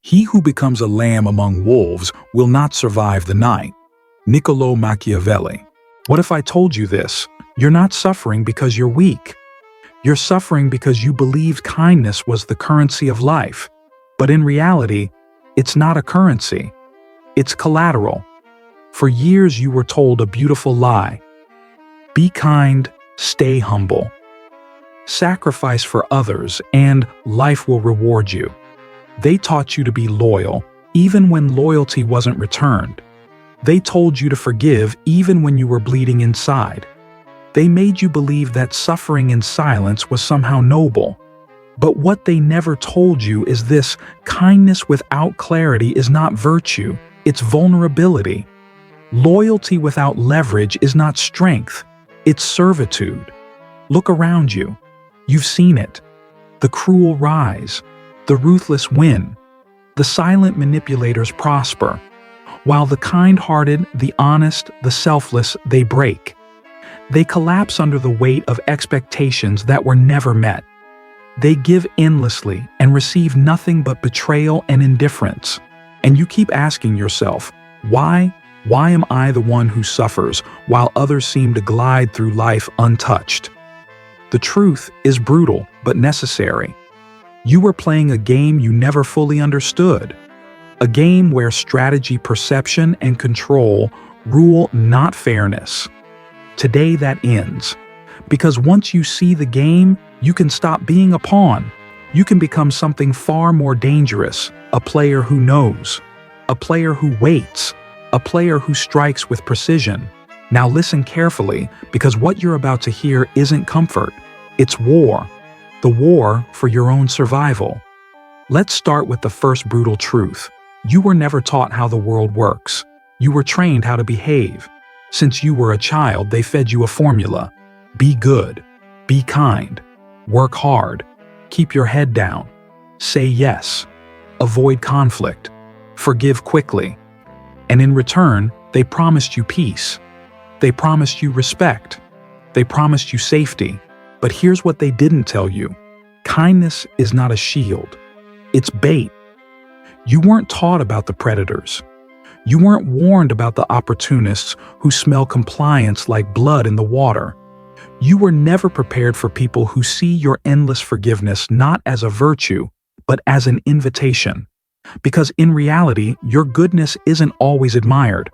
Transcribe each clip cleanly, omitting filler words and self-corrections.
He who becomes a lamb among wolves will not survive the night. Niccolo Machiavelli. What if I told you this? You're not suffering because you're weak. You're suffering because you believed kindness was the currency of life. But in reality, it's not a currency. It's collateral. For years you were told a beautiful lie. Be kind, stay humble. Sacrifice for others, and life will reward you. They taught you to be loyal, even when loyalty wasn't returned. They told you to forgive even when you were bleeding inside. They made you believe that suffering in silence was somehow noble. But what they never told you is this: kindness without clarity is not virtue, it's vulnerability. Loyalty without leverage is not strength, it's servitude. Look around you. You've seen it. The cruel rise. The ruthless win. The silent manipulators prosper. While the kind-hearted, the honest, the selfless, they break. They collapse under the weight of expectations that were never met. They give endlessly and receive nothing but betrayal and indifference. And you keep asking yourself, why? Why am I the one who suffers while others seem to glide through life untouched? The truth is brutal but necessary. You were playing a game you never fully understood. A game where strategy, perception, and control rule, not fairness. Today that ends. Because once you see the game, you can stop being a pawn. You can become something far more dangerous, a player who knows, a player who waits, a player who strikes with precision. Now listen carefully, because what you're about to hear isn't comfort, it's war. The war for your own survival. Let's start with the first brutal truth. You were never taught how the world works. You were trained how to behave. Since you were a child, they fed you a formula. Be good. Be kind. Work hard. Keep your head down. Say yes. Avoid conflict. Forgive quickly. And in return, they promised you peace. They promised you respect. They promised you safety. But here's what they didn't tell you. Kindness is not a shield. It's bait. You weren't taught about the predators. You weren't warned about the opportunists who smell compliance like blood in the water. You were never prepared for people who see your endless forgiveness not as a virtue, but as an invitation. Because in reality, your goodness isn't always admired.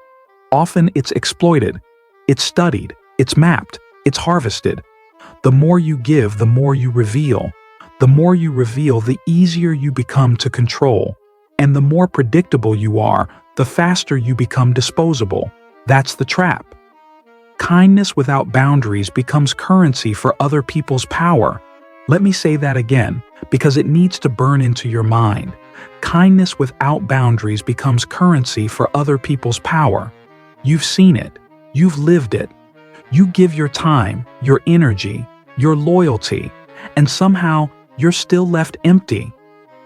Often it's exploited. It's studied. It's mapped. It's harvested. The more you give, the more you reveal. The more you reveal, the easier you become to control. And the more predictable you are, the faster you become disposable. That's the trap. Kindness without boundaries becomes currency for other people's power. Let me say that again, because it needs to burn into your mind. Kindness without boundaries becomes currency for other people's power. You've seen it. You've lived it. You give your time, your energy, your loyalty, and somehow you're still left empty.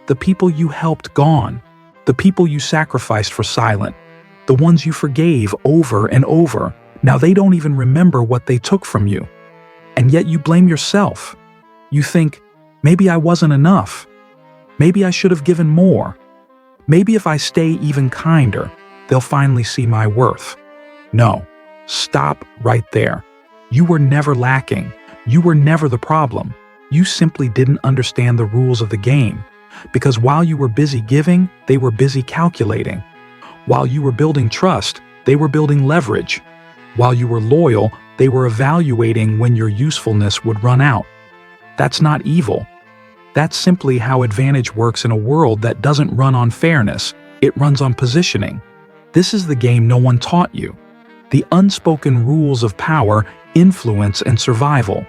The people you helped gone. The people you sacrificed for silent. The ones you forgave over and over. Now they don't even remember what they took from you. And yet you blame yourself. You think, maybe I wasn't enough. Maybe I should have given more. Maybe if I stay even kinder, they'll finally see my worth. No, stop right there. You were never lacking. You were never the problem. You simply didn't understand the rules of the game. Because while you were busy giving, they were busy calculating. While you were building trust, they were building leverage. While you were loyal, they were evaluating when your usefulness would run out. That's not evil. That's simply how advantage works in a world that doesn't run on fairness, it runs on positioning. This is the game no one taught you. The unspoken rules of power, influence, and survival.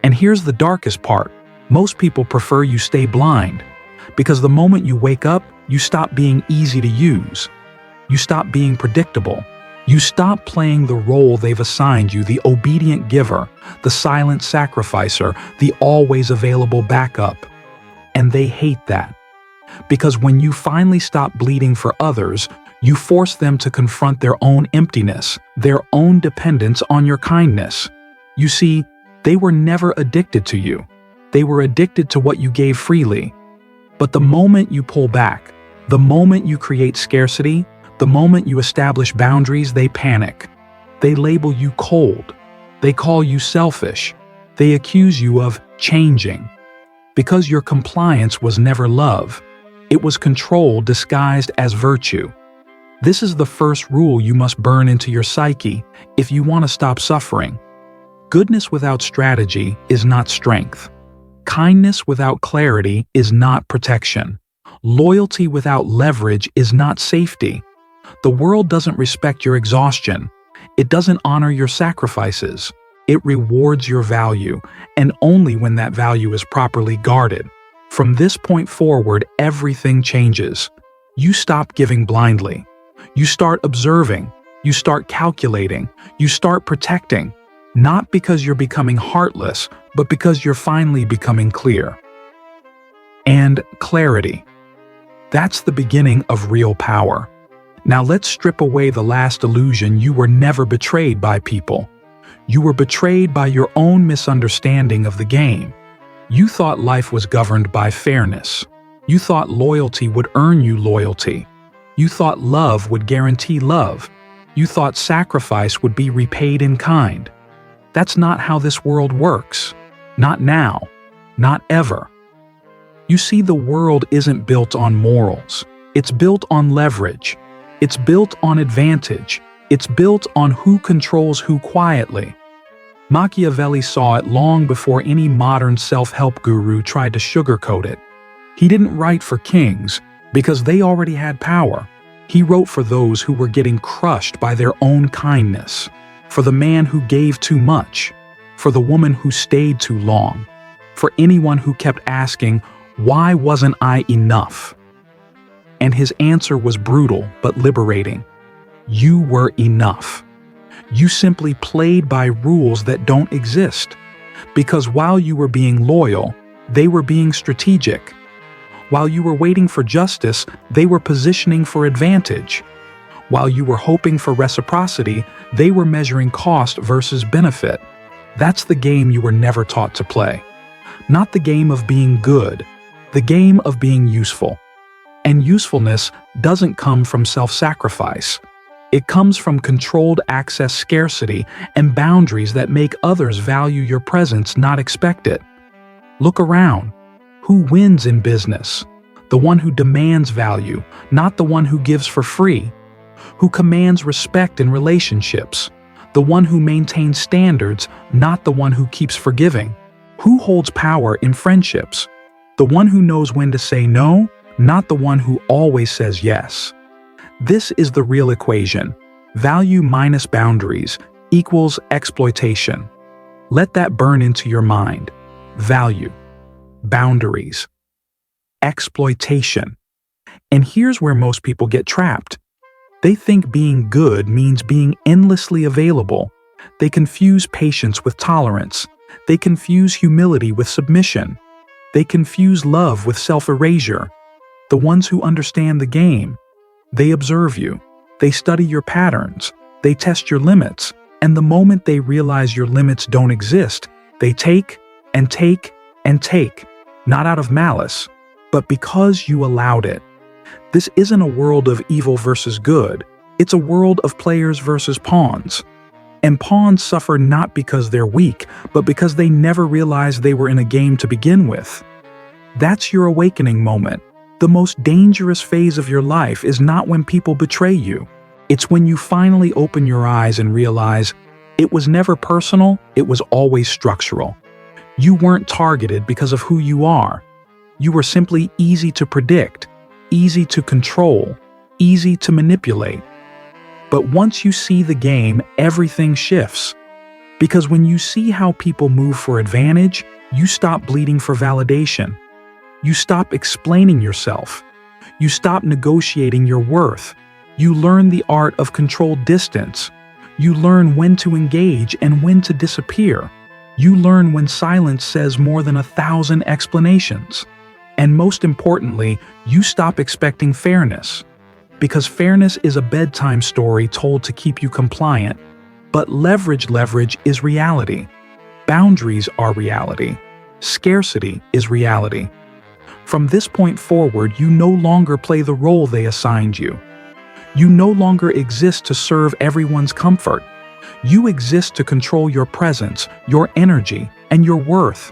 And here's the darkest part. Most people prefer you stay blind. Because the moment you wake up, you stop being easy to use. You stop being predictable. You stop playing the role they've assigned you, the obedient giver, the silent sacrificer, the always available backup. And they hate that. Because when you finally stop bleeding for others, you force them to confront their own emptiness, their own dependence on your kindness. You see, they were never addicted to you. They were addicted to what you gave freely. But the moment you pull back, The moment you create scarcity, the moment you establish boundaries, they panic. They label you cold. They call you selfish. They accuse you of changing. Because your compliance was never love. It was control disguised as virtue. This is the first rule you must burn into your psyche if you want to stop suffering. Goodness without strategy is not strength. Kindness without clarity is not protection. Loyalty without leverage is not safety. The world doesn't respect your exhaustion. It doesn't honor your sacrifices. It rewards your value, and only when that value is properly guarded. From this point forward, everything changes. You stop giving blindly. You start observing. You start calculating. You start protecting. Not because you're becoming heartless, but because you're finally becoming clear. And clarity. That's the beginning of real power. Now let's strip away the last illusion. You were never betrayed by people. You were betrayed by your own misunderstanding of the game. You thought life was governed by fairness. You thought loyalty would earn you loyalty. You thought love would guarantee love. You thought sacrifice would be repaid in kind. That's not how this world works. Not now. Not ever. You see, the world isn't built on morals. It's built on leverage. It's built on advantage. It's built on who controls who quietly. Machiavelli saw it long before any modern self-help guru tried to sugarcoat it. He didn't write for kings because they already had power. He wrote for those who were getting crushed by their own kindness, for the man who gave too much, for the woman who stayed too long, for anyone who kept asking, "Why wasn't I enough?" And his answer was brutal but liberating. You were enough. You simply played by rules that don't exist. Because while you were being loyal, they were being strategic. While you were waiting for justice, they were positioning for advantage. While you were hoping for reciprocity, they were measuring cost versus benefit. That's the game you were never taught to play. Not the game of being good, the game of being useful. And usefulness doesn't come from self-sacrifice. It comes from controlled access scarcity and boundaries that make others value your presence, not expect it. Look around. Who wins in business? The one who demands value, not the one who gives for free. Who commands respect in relationships? The one who maintains standards, not the one who keeps forgiving. Who holds power in friendships? The one who knows when to say no, not the one who always says yes. This is the real equation. Value minus boundaries equals exploitation. Let that burn into your mind. Value, boundaries, exploitation. And here's where most people get trapped. They think being good means being endlessly available. They confuse patience with tolerance. They confuse humility with submission. They confuse love with self-erasure. The ones who understand the game, they observe you. They study your patterns. They test your limits. And the moment they realize your limits don't exist, they take and take and take, not out of malice, but because you allowed it. This isn't a world of evil versus good. It's a world of players versus pawns. And pawns suffer not because they're weak, but because they never realized they were in a game to begin with. That's your awakening moment. The most dangerous phase of your life is not when people betray you. It's when you finally open your eyes and realize it was never personal, it was always structural. You weren't targeted because of who you are. You were simply easy to predict, easy to control, easy to manipulate. But once you see the game, everything shifts. Because when you see how people move for advantage, you stop bleeding for validation. You stop explaining yourself. You stop negotiating your worth. You learn the art of controlled distance. You learn when to engage and when to disappear. You learn when silence says more than 1,000 explanations. And most importantly, you stop expecting fairness. Because fairness is a bedtime story told to keep you compliant. But leverage is reality. Boundaries are reality. Scarcity is reality. From this point forward, you no longer play the role they assigned you. You no longer exist to serve everyone's comfort. You exist to control your presence, your energy, and your worth.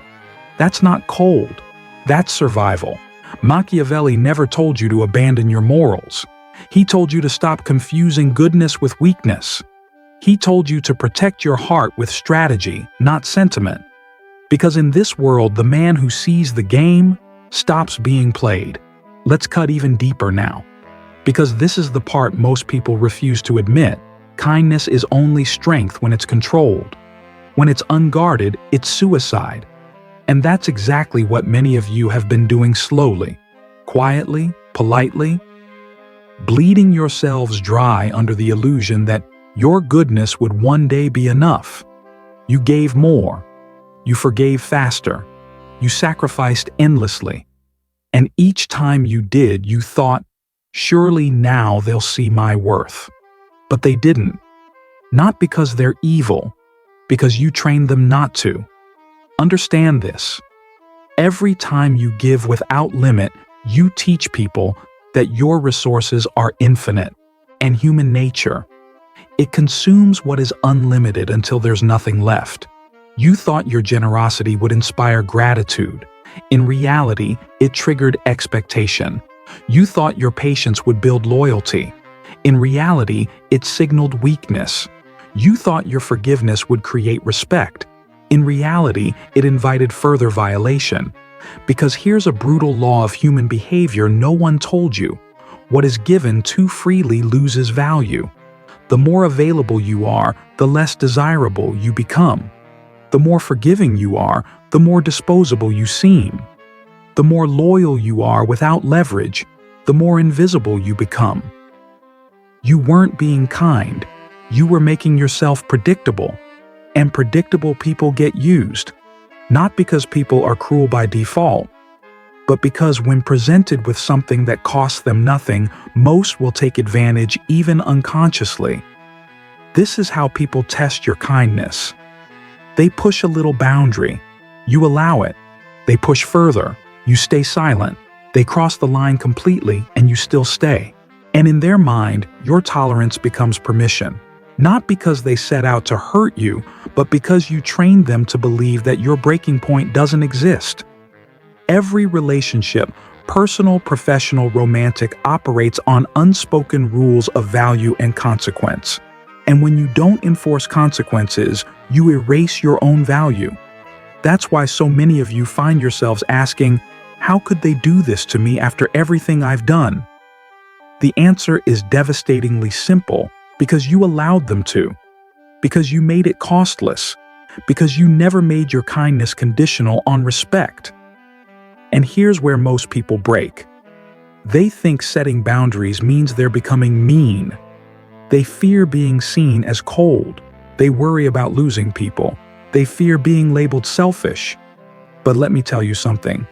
That's not cold. That's survival. Machiavelli never told you to abandon your morals. He told you to stop confusing goodness with weakness. He told you to protect your heart with strategy, not sentiment. Because in this world, the man who sees the game stops being played. Let's cut even deeper now. Because this is the part most people refuse to admit. Kindness is only strength when it's controlled. When it's unguarded, it's suicide. And that's exactly what many of you have been doing slowly, quietly, politely, bleeding yourselves dry under the illusion that your goodness would one day be enough. You gave more. You forgave faster. You sacrificed endlessly. And each time you did, you thought, surely now they'll see my worth. But they didn't. Not because they're evil, because you trained them not to. Understand this. Every time you give without limit, you teach people that your resources are infinite, and human nature. It consumes what is unlimited until there's nothing left. You thought your generosity would inspire gratitude. In reality, it triggered expectation. You thought your patience would build loyalty. In reality, it signaled weakness. You thought your forgiveness would create respect. In reality, it invited further violation. Because here's a brutal law of human behavior no one told you. What is given too freely loses value. The more available you are, the less desirable you become. The more forgiving you are, the more disposable you seem. The more loyal you are without leverage, the more invisible you become. You weren't being kind. You were making yourself predictable. And predictable people get used. Not because people are cruel by default, but because when presented with something that costs them nothing, most will take advantage even unconsciously. This is how people test your kindness. They push a little boundary. You allow it. They push further. You stay silent. They cross the line completely and you still stay. And in their mind, your tolerance becomes permission. Not because they set out to hurt you, but because you trained them to believe that your breaking point doesn't exist. Every relationship, personal, professional, romantic, operates on unspoken rules of value and consequence. And when you don't enforce consequences, you erase your own value. That's why so many of you find yourselves asking, how could they do this to me after everything I've done? The answer is devastatingly simple. Because you allowed them to. Because you made it costless. Because you never made your kindness conditional on respect. And here's where most people break. They think setting boundaries means they're becoming mean. They fear being seen as cold. They worry about losing people. They fear being labeled selfish. But let me tell you something.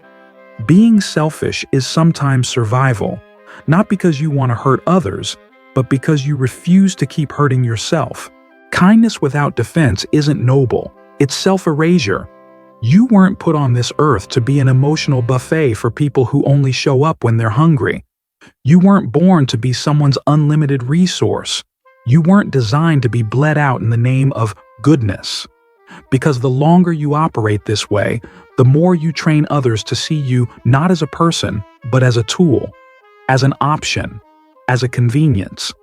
Being selfish is sometimes survival. Not because you want to hurt others, but because you refuse to keep hurting yourself. Kindness without defense isn't noble. It's self-erasure. You weren't put on this earth to be an emotional buffet for people who only show up when they're hungry. You weren't born to be someone's unlimited resource. You weren't designed to be bled out in the name of goodness. Because the longer you operate this way, the more you train others to see you not as a person, but as a tool, as an option, as a convenience.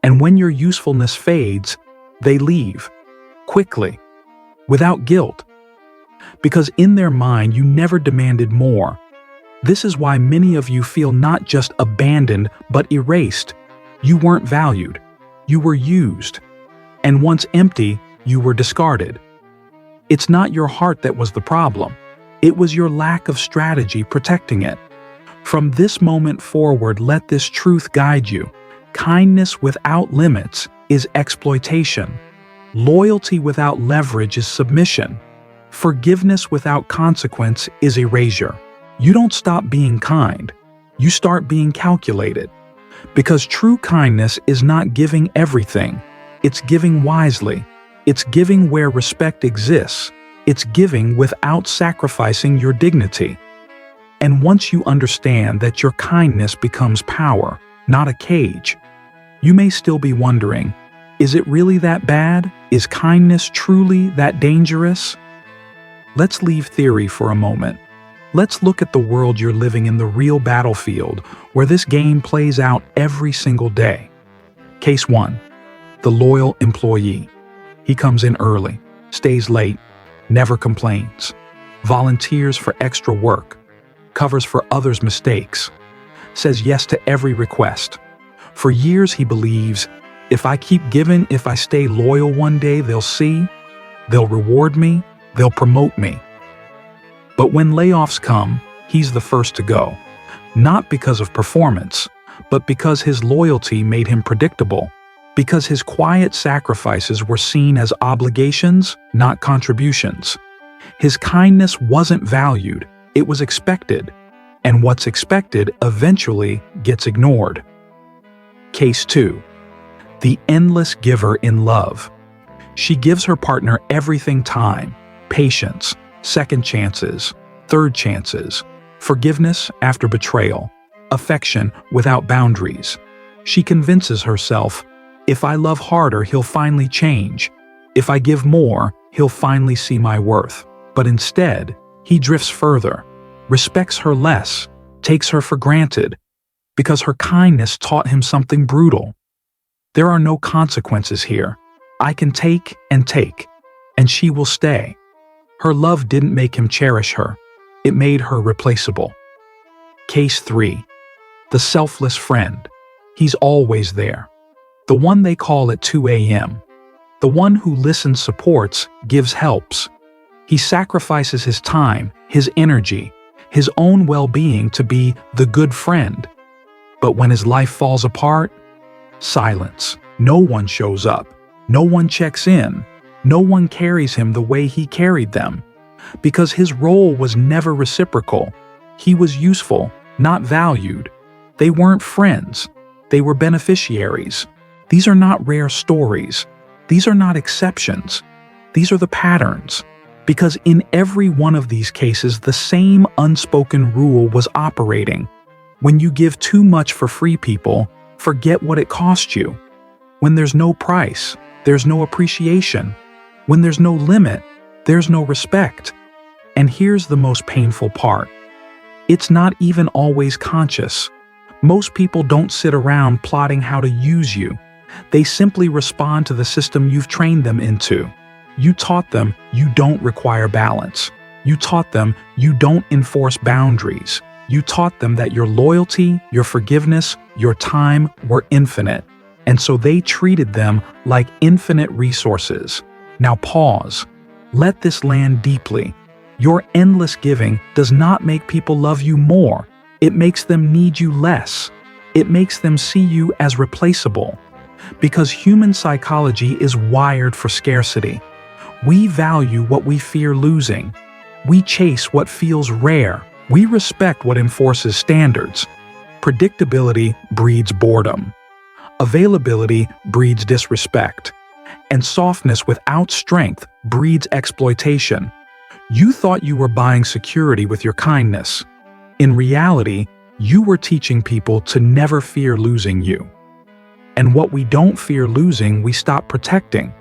And when your usefulness fades, they leave, quickly, without guilt. Because in their mind, you never demanded more. This is why many of you feel not just abandoned, but erased. You weren't valued. You were used. And once empty, you were discarded. It's not your heart that was the problem. It was your lack of strategy protecting it. From this moment forward, let this truth guide you. Kindness without limits is exploitation. Loyalty without leverage is submission. Forgiveness without consequence is erasure. You don't stop being kind. You start being calculated. Because true kindness is not giving everything. It's giving wisely. It's giving where respect exists. It's giving without sacrificing your dignity. And once you understand that your kindness becomes power, not a cage, you may still be wondering, is it really that bad? Is kindness truly that dangerous? Let's leave theory for a moment. Let's look at the world you're living in, the real battlefield, where this game plays out every single day. Case 1. The loyal employee. He comes in early, stays late, never complains, volunteers for extra work, covers for others' mistakes, says yes to every request. For years he believes, if I keep giving, if I stay loyal, one day they'll see, they'll reward me, they'll promote me. But when layoffs come, he's the first to go, not because of performance, but because his loyalty made him predictable, because his quiet sacrifices were seen as obligations, not contributions. His kindness wasn't valued, it was expected, and what's expected eventually gets ignored. Case 2. The endless giver in love. She gives her partner everything: time, patience, second chances, third chances, forgiveness after betrayal, affection without boundaries. She convinces herself, if I love harder, he'll finally change. If I give more, he'll finally see my worth. But instead, he drifts further, respects her less, takes her for granted, because her kindness taught him something brutal. There are no consequences here. I can take, and she will stay. Her love didn't make him cherish her. It made her replaceable. Case 3. The selfless friend. He's always there. The one they call at 2 a.m. The one who listens, supports, gives, helps. He sacrifices his time, his energy, his own well-being to be the good friend. But when his life falls apart, silence. No one shows up. No one checks in. No one carries him the way he carried them. Because his role was never reciprocal. He was useful, not valued. They weren't friends. They were beneficiaries. These are not rare stories. These are not exceptions. These are the patterns. Because in every one of these cases, the same unspoken rule was operating. When you give too much for free, people forget what it cost you. When there's no price, there's no appreciation. When there's no limit, there's no respect. And here's the most painful part. It's not even always conscious. Most people don't sit around plotting how to use you. They simply respond to the system you've trained them into. You taught them you don't require balance. You taught them you don't enforce boundaries. You taught them that your loyalty, your forgiveness, your time were infinite. And so they treated them like infinite resources. Now pause. Let this land deeply. Your endless giving does not make people love you more. It makes them need you less. It makes them see you as replaceable. Because human psychology is wired for scarcity. We value what we fear losing. We chase what feels rare. We respect what enforces standards. Predictability breeds boredom. Availability breeds disrespect. And softness without strength breeds exploitation. You thought you were buying security with your kindness. In reality, you were teaching people to never fear losing you. And what we don't fear losing, we stop protecting.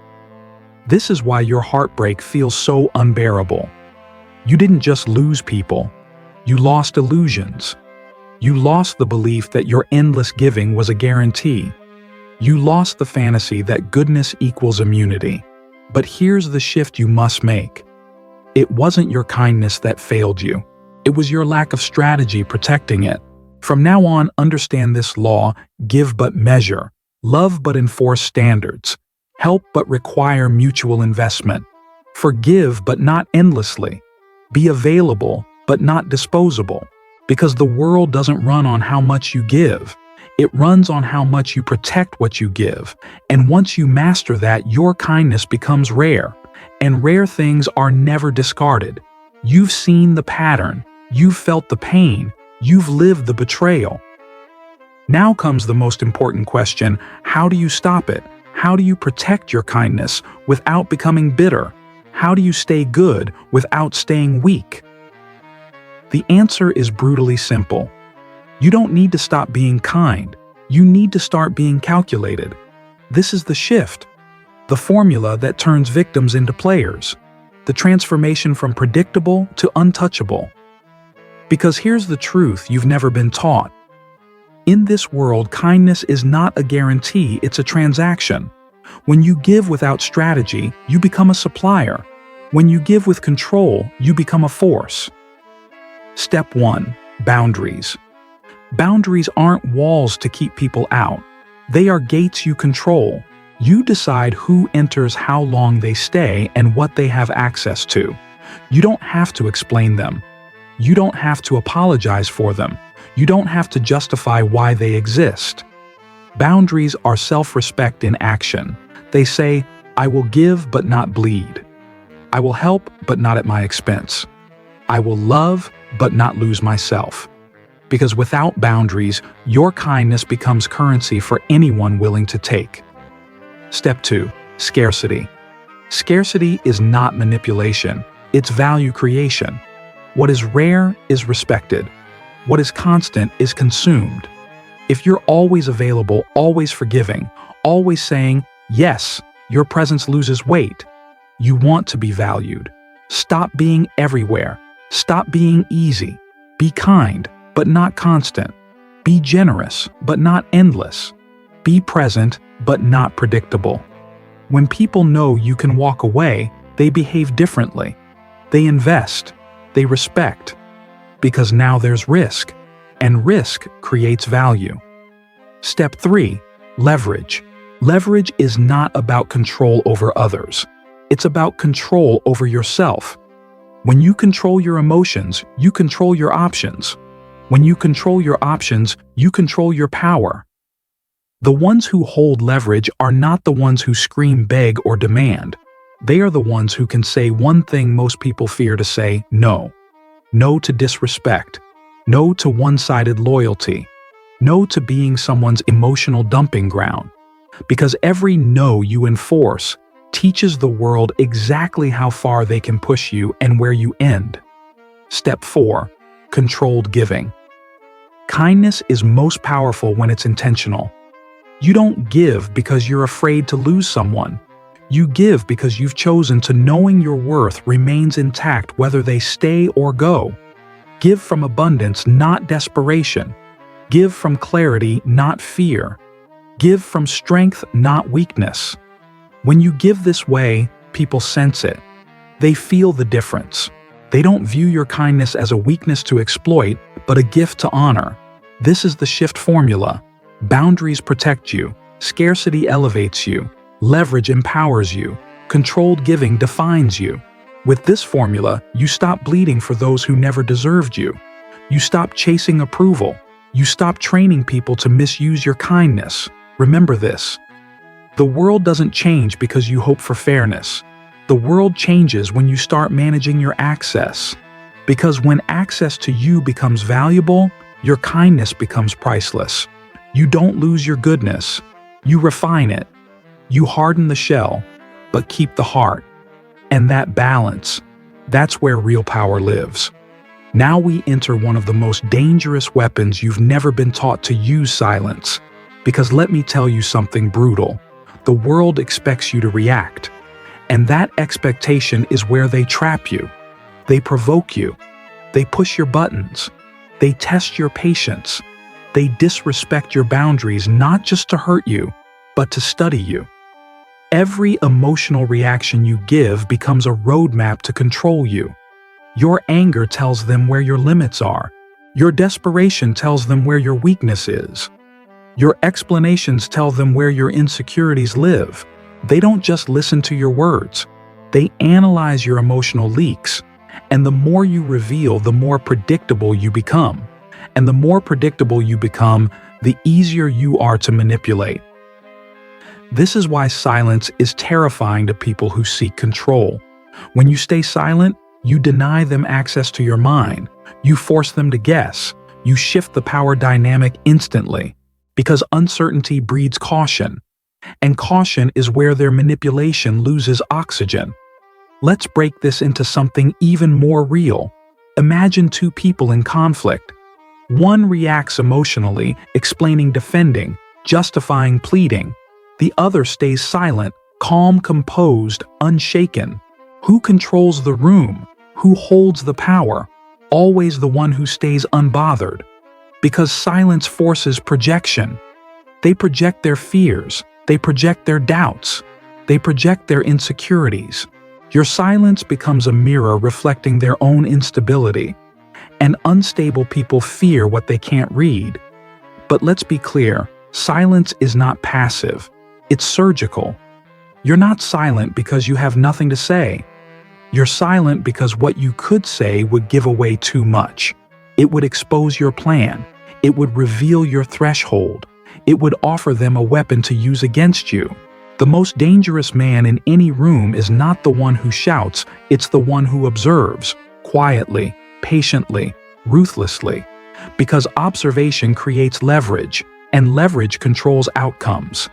This is why your heartbreak feels so unbearable. You didn't just lose people. You lost illusions. You lost the belief that your endless giving was a guarantee. You lost the fantasy that goodness equals immunity. But here's the shift you must make. It wasn't your kindness that failed you. It was your lack of strategy protecting it. From now on, understand this law: give but measure, love but enforce standards, help but require mutual investment, forgive but not endlessly, be available but not disposable. Because the world doesn't run on how much you give. It runs on how much you protect what you give. And once you master that, your kindness becomes rare. And rare things are never discarded. You've seen the pattern. You've felt the pain. You've lived the betrayal. Now comes the most important question: how do you stop it? How do you protect your kindness without becoming bitter? How do you stay good without staying weak? The answer is brutally simple. You don't need to stop being kind. You need to start being calculated. This is the shift. The formula that turns victims into players. The transformation from predictable to untouchable. Because here's the truth you've never been taught. In this world, kindness is not a guarantee, it's a transaction. When you give without strategy, you become a supplier. When you give with control, you become a force. Step 1. Boundaries. Boundaries aren't walls to keep people out. They are gates you control. You decide who enters, how long they stay, and what they have access to. You don't have to explain them. You don't have to apologize for them. You don't have to justify why they exist. Boundaries are self-respect in action. They say, I will give but not bleed. I will help but not at my expense. I will love but not lose myself. Because without boundaries, your kindness becomes currency for anyone willing to take. Step 2. Scarcity. Scarcity is not manipulation, it's value creation. What is rare is respected. What is constant is consumed. If you're always available, always forgiving, always saying, yes, your presence loses weight. You want to be valued. Stop being everywhere. Stop being easy. Be kind, but not constant. Be generous, but not endless. Be present, but not predictable. When people know you can walk away, they behave differently. They invest. They respect. Because now there's risk, and risk creates value. Step 3. Leverage. Leverage is not about control over others. It's about control over yourself. When you control your emotions, you control your options. When you control your options, you control your power. The ones who hold leverage are not the ones who scream, beg, or demand. They are the ones who can say one thing most people fear to say: no. No to disrespect. No to one-sided loyalty. No to being someone's emotional dumping ground. Because every no you enforce teaches the world exactly how far they can push you and where you end. Step 4. Controlled giving. Kindness is most powerful when it's intentional. You don't give because you're afraid to lose someone. You give because you've chosen to knowing your worth remains intact whether they stay or go. Give from abundance, not desperation. Give from clarity, not fear. Give from strength, not weakness. When you give this way, people sense it. They feel the difference. They don't view your kindness as a weakness to exploit, but a gift to honor. This is the shift formula. Boundaries protect you. Scarcity elevates you. Leverage empowers you. Controlled giving defines you. With this formula, you stop bleeding for those who never deserved you. You stop chasing approval. You stop training people to misuse your kindness. Remember this. The world doesn't change because you hope for fairness. The world changes when you start managing your access. Because when access to you becomes valuable, your kindness becomes priceless. You don't lose your goodness. You refine it. You harden the shell, but keep the heart. And that balance, that's where real power lives. Now we enter one of the most dangerous weapons you've never been taught to use: silence. Because let me tell you something brutal. The world expects you to react. And that expectation is where they trap you. They provoke you. They push your buttons. They test your patience. They disrespect your boundaries not just to hurt you, but to study you. Every emotional reaction you give becomes a roadmap to control you. Your anger tells them where your limits are. Your desperation tells them where your weakness is. Your explanations tell them where your insecurities live. They don't just listen to your words. They analyze your emotional leaks. And the more you reveal, the more predictable you become. And the more predictable you become, the easier you are to manipulate. This is why silence is terrifying to people who seek control. When you stay silent, you deny them access to your mind. You force them to guess. You shift the power dynamic instantly. Because uncertainty breeds caution. And caution is where their manipulation loses oxygen. Let's break this into something even more real. Imagine two people in conflict. One reacts emotionally, explaining, defending, justifying, pleading. The other stays silent, calm, composed, unshaken. Who controls the room? Who holds the power? Always the one who stays unbothered. Because silence forces projection. They project their fears. They project their doubts. They project their insecurities. Your silence becomes a mirror reflecting their own instability. And unstable people fear what they can't read. But let's be clear, silence is not passive. It's surgical. You're not silent because you have nothing to say. You're silent because what you could say would give away too much. It would expose your plan. It would reveal your threshold. It would offer them a weapon to use against you. The most dangerous man in any room is not the one who shouts, it's the one who observes, quietly, patiently, ruthlessly. Because observation creates leverage, and leverage controls outcomes.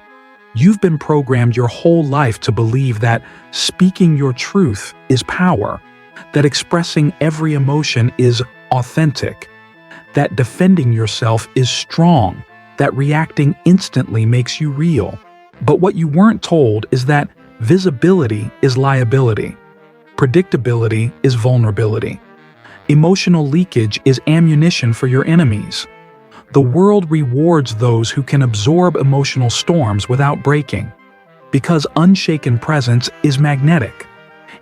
You've been programmed your whole life to believe that speaking your truth is power, that expressing every emotion is authentic, that defending yourself is strong, that reacting instantly makes you real. But what you weren't told is that visibility is liability, predictability is vulnerability, emotional leakage is ammunition for your enemies. The world rewards those who can absorb emotional storms without breaking, because unshaken presence is magnetic.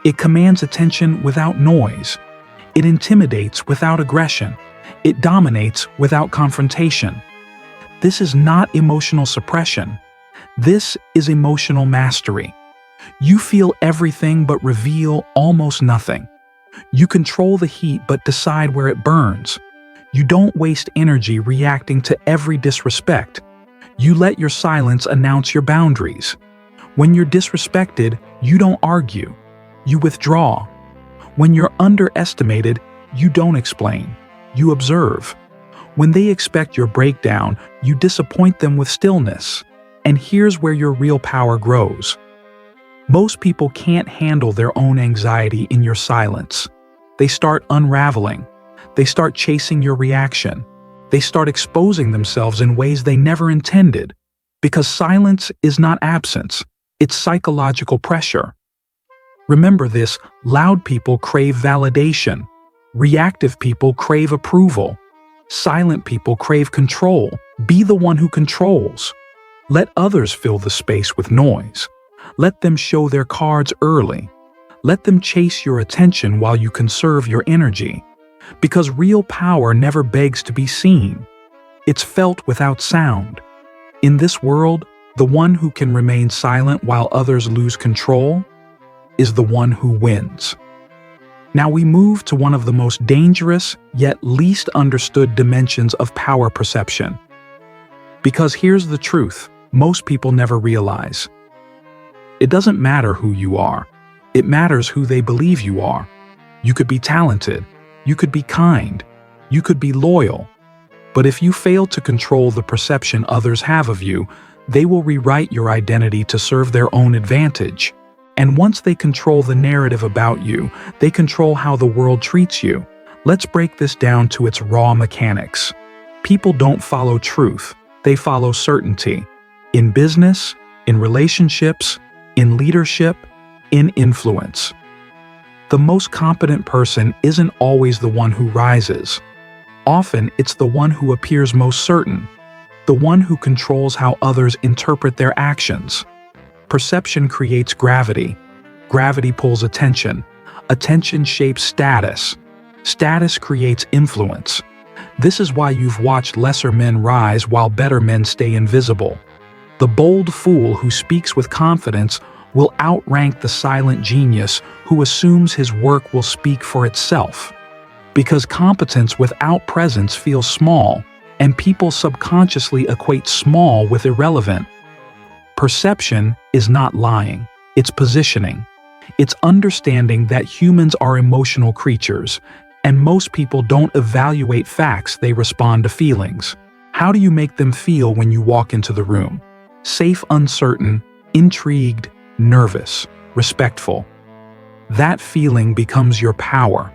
It commands attention without noise. It intimidates without aggression. It dominates without confrontation. This is not emotional suppression. This is emotional mastery. You feel everything but reveal almost nothing. You control the heat but decide where it burns. You don't waste energy reacting to every disrespect. You let your silence announce your boundaries. When you're disrespected, you don't argue. You withdraw. When you're underestimated, you don't explain. You observe. When they expect your breakdown, you disappoint them with stillness. And here's where your real power grows. Most people can't handle their own anxiety in your silence. They start unraveling. They start chasing your reaction. They start exposing themselves in ways they never intended. Because silence is not absence, it's psychological pressure. Remember this, loud people crave validation. Reactive people crave approval. Silent people crave control. Be the one who controls. Let others fill the space with noise. Let them show their cards early. Let them chase your attention while you conserve your energy. Because real power never begs to be seen. It's felt without sound. In this world, the one who can remain silent while others lose control is the one who wins. Now we move to one of the most dangerous yet least understood dimensions of power perception. Because here's the truth, most people never realize. It doesn't matter who you are. It matters who they believe you are. You could be talented. You could be kind. You could be loyal. But if you fail to control the perception others have of you, they will rewrite your identity to serve their own advantage. And once they control the narrative about you, they control how the world treats you. Let's break this down to its raw mechanics. People don't follow truth. They follow certainty. In business, in relationships, in leadership, in influence. The most competent person isn't always the one who rises. Often, it's the one who appears most certain, the one who controls how others interpret their actions. Perception creates gravity. Gravity pulls attention. Attention shapes status. Status creates influence. This is why you've watched lesser men rise while better men stay invisible. The bold fool who speaks with confidence will outrank the silent genius who assumes his work will speak for itself. Because competence without presence feels small, and people subconsciously equate small with irrelevant. Perception is not lying, it's positioning. It's understanding that humans are emotional creatures, and most people don't evaluate facts, they respond to feelings. How do you make them feel when you walk into the room? Safe, uncertain, intrigued, nervous, respectful. That feeling becomes your power.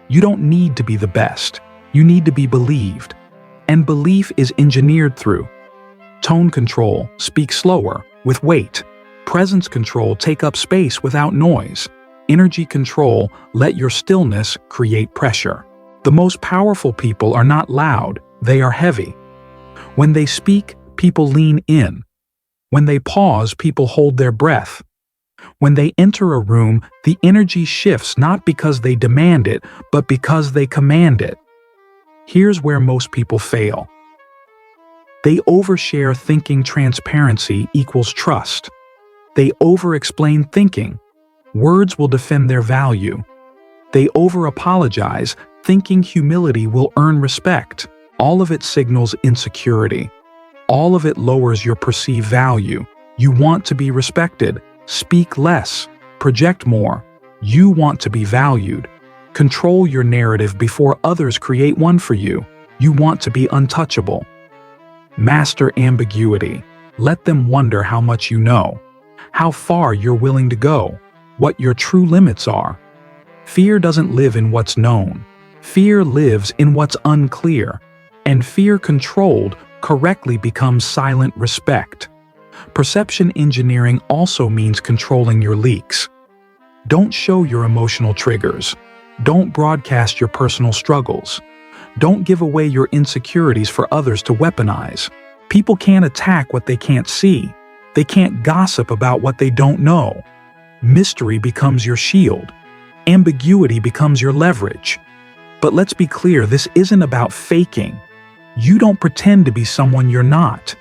You don't need to be the best. You need to be believed. And belief is engineered through tone control, speak slower, with weight. Presence control, take up space without noise. Energy control, let your stillness create pressure. The most powerful people are not loud, they are heavy. When they speak, people lean in. When they pause, people hold their breath. When they enter a room, the energy shifts not because they demand it, but because they command it. Here's where most people fail. They overshare thinking transparency equals trust. They over-explain thinking. Words will defend their value. They over-apologize, thinking humility will earn respect. All of it signals insecurity. All of it lowers your perceived value. You want to be respected. Speak less. Project more. You want to be valued. Control your narrative before others create one for you. You want to be untouchable. Master ambiguity. Let them wonder how much you know, how far you're willing to go, what your true limits are. Fear doesn't live in what's known. Fear lives in what's unclear. And fear controlled correctly becomes silent respect. Perception engineering also means controlling your leaks. Don't show your emotional triggers. Don't broadcast your personal struggles. Don't give away your insecurities for others to weaponize. People can't attack what they can't see. They can't gossip about what they don't know. Mystery becomes your shield. Ambiguity becomes your leverage. But let's be clear, this isn't about faking. You don't pretend to be someone you're not.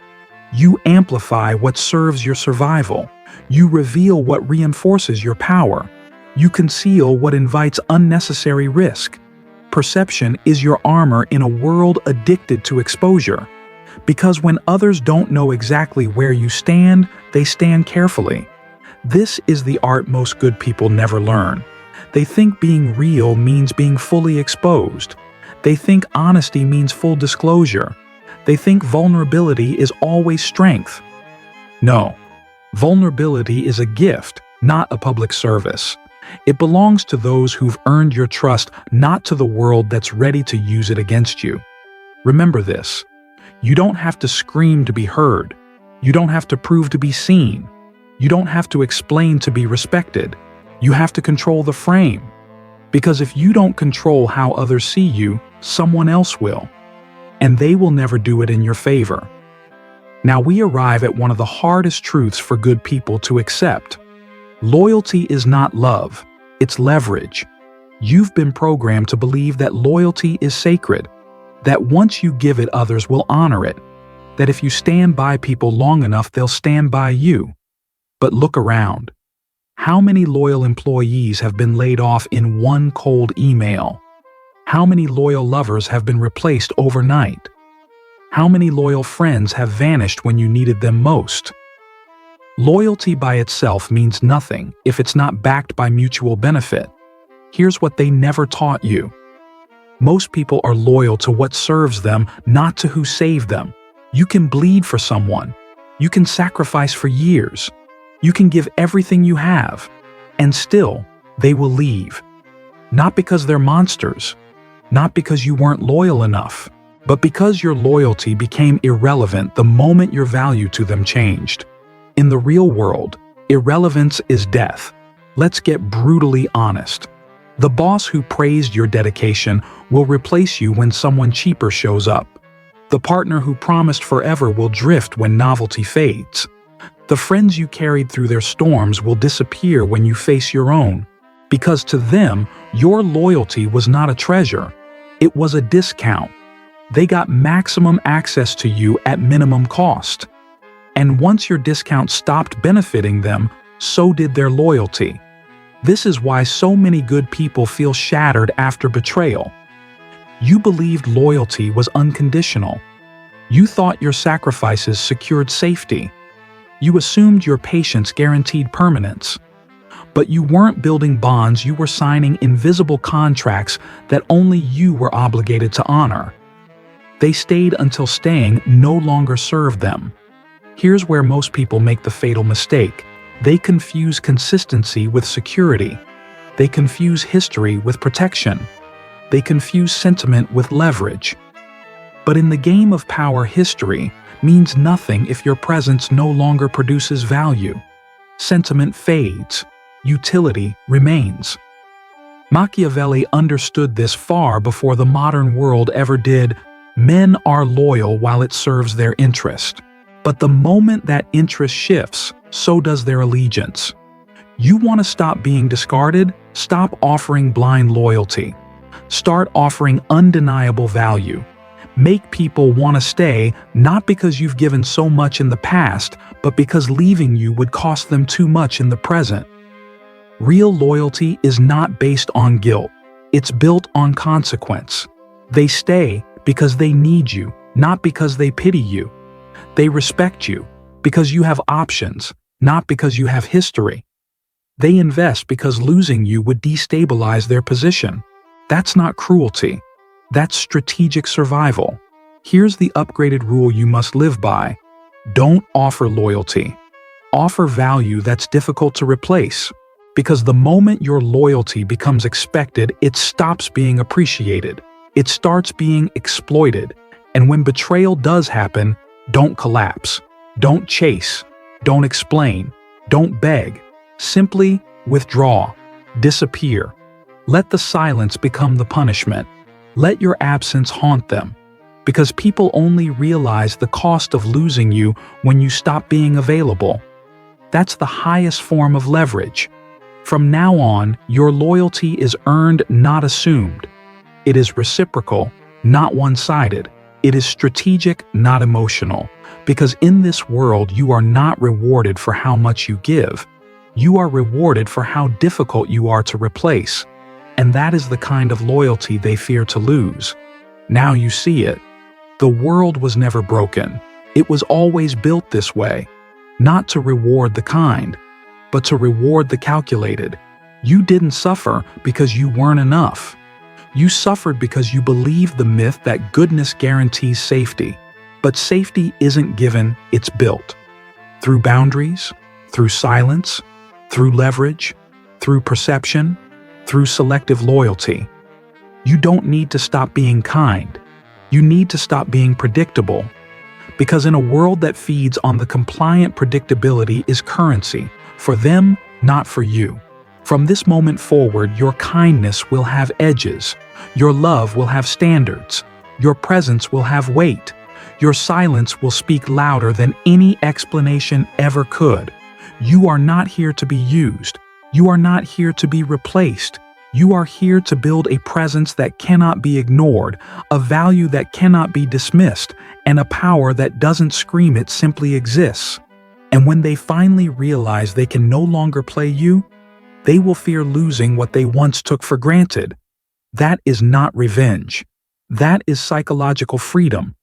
You amplify what serves your survival. You reveal what reinforces your power. You conceal what invites unnecessary risk. Perception is your armor in a world addicted to exposure. Because when others don't know exactly where you stand, they stand carefully. This is the art most good people never learn. They think being real means being fully exposed. They think honesty means full disclosure. They think vulnerability is always strength. No, vulnerability is a gift, not a public service. It belongs to those who've earned your trust, not to the world that's ready to use it against you. Remember this. You don't have to scream to be heard. You don't have to prove to be seen. You don't have to explain to be respected. You have to control the frame. Because if you don't control how others see you, someone else will. And they will never do it in your favor. Now we arrive at one of the hardest truths for good people to accept. Loyalty is not love, it's leverage. You've been programmed to believe that loyalty is sacred, that once you give it, others will honor it, that if you stand by people long enough, they'll stand by you. But look around. How many loyal employees have been laid off in one cold email? How many loyal lovers have been replaced overnight? How many loyal friends have vanished when you needed them most? Loyalty by itself means nothing if it's not backed by mutual benefit. Here's what they never taught you. Most people are loyal to what serves them, not to who saved them. You can bleed for someone. You can sacrifice for years. You can give everything you have. And still, they will leave. Not because they're monsters. Not because you weren't loyal enough. But because your loyalty became irrelevant the moment your value to them changed. In the real world, irrelevance is death. Let's get brutally honest. The boss who praised your dedication will replace you when someone cheaper shows up. The partner who promised forever will drift when novelty fades. The friends you carried through their storms will disappear when you face your own. Because to them, your loyalty was not a treasure. It was a discount. They got maximum access to you at minimum cost. And once your discount stopped benefiting them, so did their loyalty. This is why so many good people feel shattered after betrayal. You believed loyalty was unconditional. You thought your sacrifices secured safety. You assumed your patience guaranteed permanence. But you weren't building bonds, you were signing invisible contracts that only you were obligated to honor. They stayed until staying no longer served them. Here's where most people make the fatal mistake. They confuse consistency with security. They confuse history with protection. They confuse sentiment with leverage. But in the game of power, history means nothing if your presence no longer produces value. Sentiment fades. Utility remains. Machiavelli understood this far before the modern world ever did. Men are loyal while it serves their interest. But the moment that interest shifts, so does their allegiance. You want to stop being discarded? Stop offering blind loyalty. Start offering undeniable value. Make people want to stay, not because you've given so much in the past, but because leaving you would cost them too much in the present. Real loyalty is not based on guilt. It's built on consequence. They stay because they need you, not because they pity you. They respect you because you have options, not because you have history. They invest because losing you would destabilize their position. That's not cruelty. That's strategic survival. Here's the upgraded rule you must live by. Don't offer loyalty. Offer value that's difficult to replace. Because the moment your loyalty becomes expected, it stops being appreciated. It starts being exploited. And when betrayal does happen, don't collapse. Don't chase. Don't explain. Don't beg. Simply withdraw. Disappear. Let the silence become the punishment. Let your absence haunt them. Because people only realize the cost of losing you when you stop being available. That's the highest form of leverage. From now on, your loyalty is earned, not assumed. It is reciprocal, not one-sided. It is strategic, not emotional. Because in this world, you are not rewarded for how much you give. You are rewarded for how difficult you are to replace. And that is the kind of loyalty they fear to lose. Now you see it. The world was never broken. It was always built this way. Not to reward the kind, but to reward the calculated. You didn't suffer because you weren't enough. You suffered because you believed the myth that goodness guarantees safety. But safety isn't given, it's built. Through boundaries, through silence, through leverage, through perception, through selective loyalty. You don't need to stop being kind. You need to stop being predictable. Because in a world that feeds on the compliant, predictability is currency. For them, not for you. From this moment forward, your kindness will have edges. Your love will have standards. Your presence will have weight. Your silence will speak louder than any explanation ever could. You are not here to be used. You are not here to be replaced. You are here to build a presence that cannot be ignored, a value that cannot be dismissed, and a power that doesn't scream, it simply exists. And when they finally realize they can no longer play you, they will fear losing what they once took for granted. That is not revenge. That is psychological freedom.